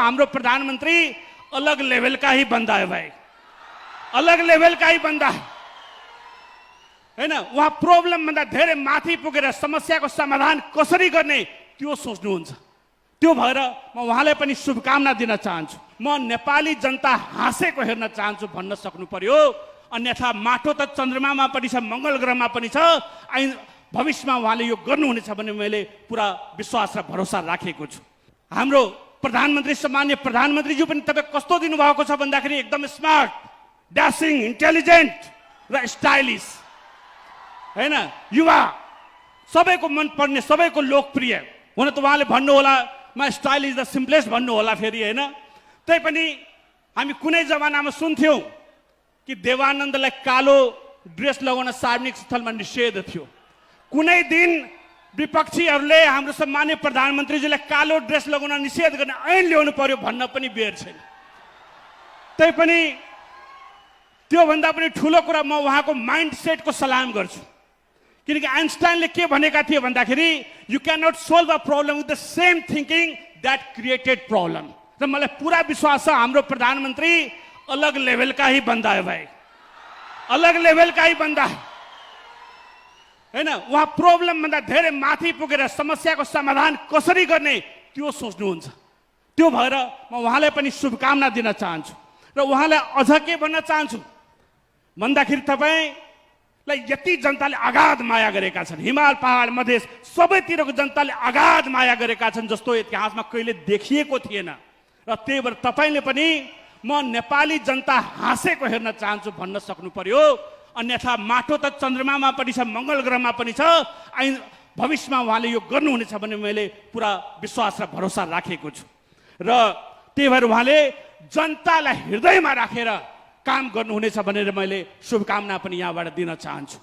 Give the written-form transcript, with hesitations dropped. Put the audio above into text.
हाम्रो प्रधानमन्त्री अलग लेभलका ही बन्दा है भाइ, अलग लेभलका ही बन्दा हैन। उहाँ प्रब्लम भन्दा धेरै माथि पुगेर समस्याको समाधान कसरी गर्ने त्यो सोच्नुहुन्छ। त्यो भएर म उहाँलाई पनि शुभकामना दिन चाहन्छु। म नेपाली जनता हाँसेको हेर्न चाहन्छु भन्न सक्नु पर्यो। अन्यथा माटो त चन्द्रमामा पनि छ, मङ्गल ग्रहमा पनि छ। भविष्यमा उहाँले यो गर्नुहुनेछ भन्ने मैले पुरा विश्वास र भरोसा राखेको छु। हाम्रो प्रधानमन्त्री सम्मान्य प्रधानमन्त्रीज्यू पनि तपाईँ कस्तो दिनुभएको छ भन्दाखेरि एकदम स्मार्ट, ड्यासिङ, इन्टेलिजेन्ट र स्टाइलिस हैन। युवा सबैको मन पर्ने, सबैको लोकप्रिय। हुन त उहाँले भन्नुहोला म स्टाइल इज द सिम्पलेस्ट भन्नुहोला फेरि हैन। तै पनि हामी कुनै जमानामा सुन्थ्यौँ कि देवानन्दलाई कालो ड्रेस लगाउन सार्वजनिक स्थलमा निषेध थियो। कुनै दिन विपक्षीहरूले हाम्रो सम्मान्य प्रधानमन्त्रीजीलाई कालो ड्रेस लगाउन निषेध गर्ने ऐन ल्याउनु पर्यो भन्न पनि बेर छैन। तै पनि त्योभन्दा पनि ठुलो कुरा म उहाँको माइन्ड सेटको सलाम गर्छु। किनकि आइन्स्टाइनले के भनेका थिए भन्दाखेरि you can not solve a problem with the same thinking that created problem. र मलाई पुरा विश्वास छ हाम्रो प्रधानमन्त्री अलग लेभलका ही बन्दा है भाइ, अलग लेभलका ही बन्दा हैन। उहाँ प्रब्लम भन्दा धेरै माथि पुगेर समस्याको समाधान कसरी गर्ने त्यो सोच्नुहुन्छ। त्यो भएर म उहाँलाई पनि शुभकामना दिन चाहन्छु। र उहाँलाई अझ के भन्न चाहन्छु भन्दाखेरि तपाईँलाई यति जनताले अगाध माया गरेका छन्। हिमाल पहाड मधेस सबैतिरको जनताले अगाध माया गरेका छन् जस्तो इतिहासमा कहिले देखिएको थिएन। र त्यही भएर तपाईँले पनि म नेपाली जनता हाँसेको हेर्न चाहन्छु भन्न सक्नु पर्यो। अन्यथा माटो त चन्द्रमामा पनि छ, मङ्गल ग्रहमा पनि छ। भविष्यमा उहाँले यो गर्नुहुनेछ भन्ने मैले पुरा विश्वास र भरोसा राखेको छु। र त्यही भएर उहाँले जनतालाई हृदयमा राखेर काम गर्नुहुनेछ भनेर मैले शुभकामना पनि यहाँबाट दिन चाहन्छु।